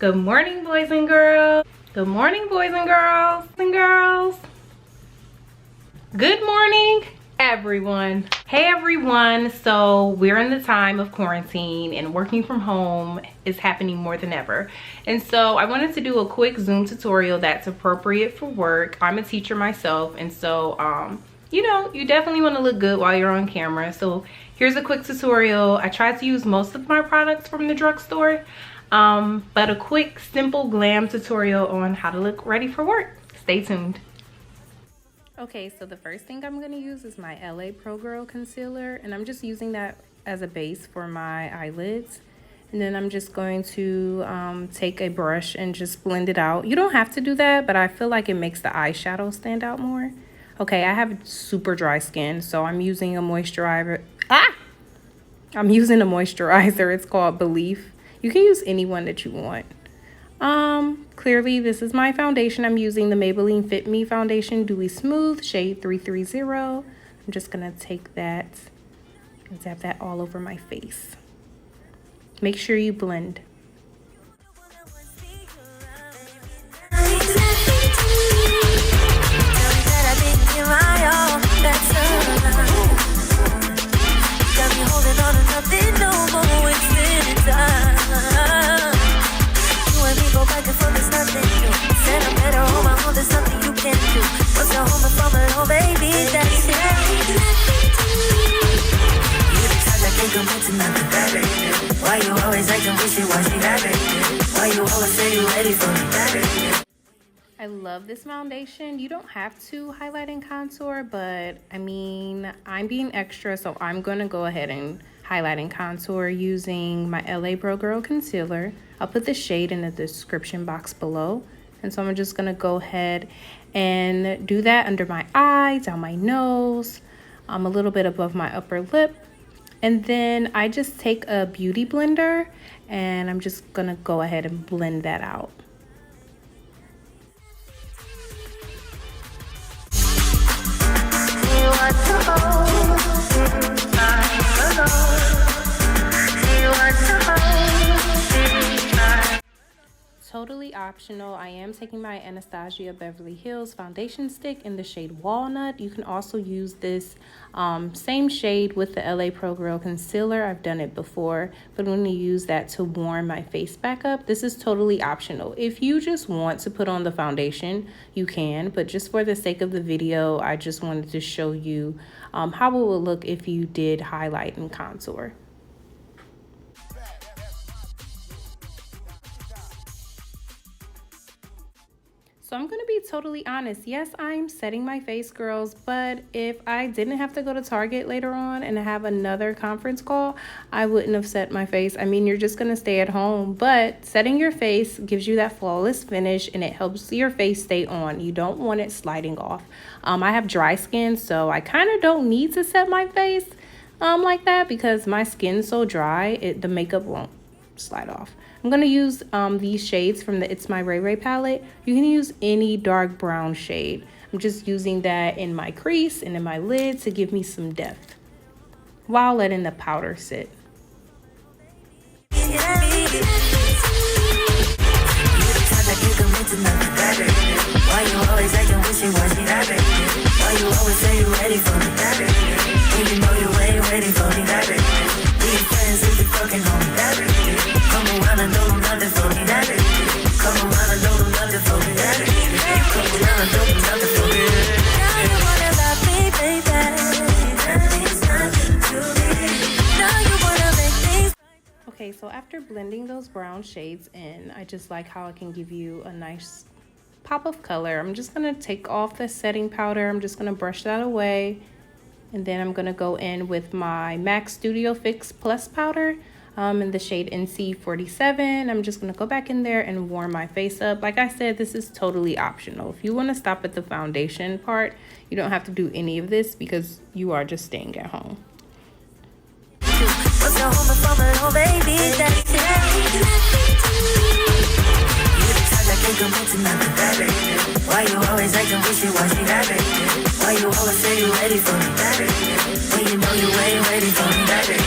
Good morning, boys and girls. Good morning, boys and girls and girls. Good morning, everyone. Hey everyone, so we're in the time of quarantine and working from home is happening more than ever. And so I wanted to do a quick Zoom tutorial that's appropriate for work. I'm a teacher myself, and so you know, you definitely want to look good while you're on camera. So here's a quick tutorial. I tried to use most of my products from the drugstore, but a quick, simple glam tutorial on how to look ready for work. Stay tuned. Okay, so the first thing I'm going to use is my LA Pro Girl concealer, and I'm just using that as a base for my eyelids. And then I'm just going to take a brush and just blend it out. You don't have to do that, but I feel like it makes the eyeshadow stand out more. Okay, I have super dry skin, so I'm using a moisturizer. I'm using a moisturizer. It's called Belif. You can use any one that you want. Clearly, this is my foundation. I'm using the Maybelline Fit Me Foundation Dewy Smooth, shade 330. I'm just gonna take that and dab that all over my face. Make sure you blend. I love this foundation. You don't have to highlight and contour, but I mean, I'm being extra, so I'm gonna go ahead and highlight and contour using my LA Pro Girl concealer. I'll put the shade in the description box below. And so I'm just gonna go ahead and do that under my eye, down my nose, a little bit above my upper lip. And then I just take a beauty blender and I'm just gonna go ahead and blend that out. Totally optional. I am taking my Anastasia Beverly Hills foundation stick in the shade Walnut. You can also use this same shade with the LA Pro Girl concealer. I've done it before, but I'm going to use that to warm my face back up. This is totally optional. If you just want to put on the foundation, you can, but just for the sake of the video, I just wanted to show you how it would look if you did highlight and contour. So I'm going to be totally honest. Yes, I'm setting my face, girls, but if I didn't have to go to Target later on and have another conference call, I wouldn't have set my face. I mean, you're just going to stay at home, but setting your face gives you that flawless finish and it helps your face stay on. You don't want it sliding off. I have dry skin, so I kind of don't need to set my face like that because my skin's so dry, the makeup won't slide off. I'm going to use these shades from the It's My RayeRaye palette. You can use any dark brown shade. I'm just using that in my crease and in my lid to give me some depth while letting the powder sit. Okay, so after blending those brown shades in, I just like how it can give you a nice pop of color. I'm just gonna take off the setting powder. I'm just gonna brush that away. And then I'm gonna go in with my MAC Studio Fix Plus powder in the shade NC47. I'm just gonna go back in there and warm my face up. Like I said, this is totally optional. If you wanna stop at the foundation part, you don't have to do any of this because you are just staying at home. Why you always acting wishy-washy, that baby? Why you always say you ready for me, that baby? When you know you ain't ready for me, that baby?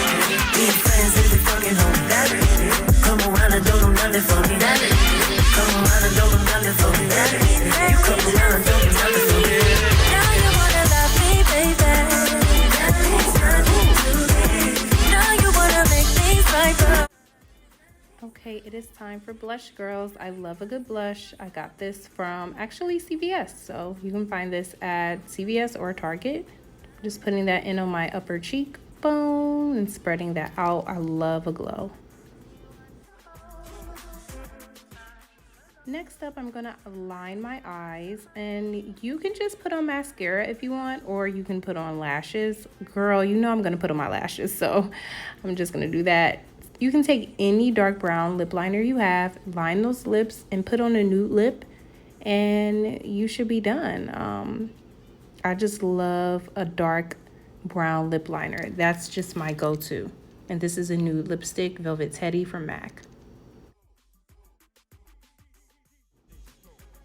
Being friends if you fucking hold me, that baby? Come around and don't do nothing for me, that baby? come around and double under for me. You come around and double under for me. Now you wanna love me, baby. Nothing's nothing to me. Now you wanna make things right, girl. Okay, it is time for blush, girls. I love a good blush. I got this from actually CVS, so you can find this at CVS or Target. Just putting that in on my upper cheekbone and spreading that out. I love a glow. Next up, I'm gonna line my eyes, and you can just put on mascara if you want, or you can put on lashes. Girl, you know I'm gonna put on my lashes, so I'm just gonna do that. You can take any dark brown lip liner you have, line those lips, and put on a nude lip, and you should be done. I just love a dark brown lip liner. That's just my go-to. And this is a nude lipstick, Velvet Teddy from MAC.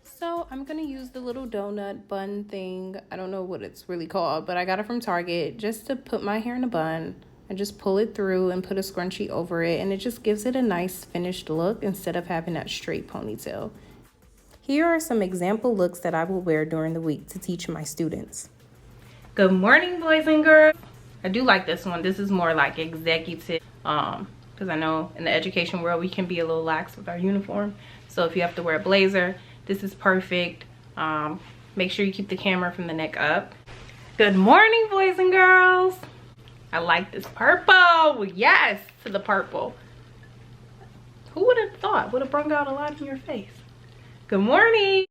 So I'm gonna use the little donut bun thing. I don't know what it's really called, but I got it from Target just to put my hair in a bun. I just pull it through and put a scrunchie over it, and it just gives it a nice finished look instead of having that straight ponytail. Here are some example looks that I will wear during the week to teach my students. Good morning, boys and girls. I do like this one. This is more like executive, because I know in the education world we can be a little lax with our uniform. So if you have to wear a blazer, this is perfect. Make sure you keep the camera from the neck up. Good morning, boys and girls. I like this purple. Yes, to the purple. Who would have thought? Would have brought out a lot in your face. Good morning.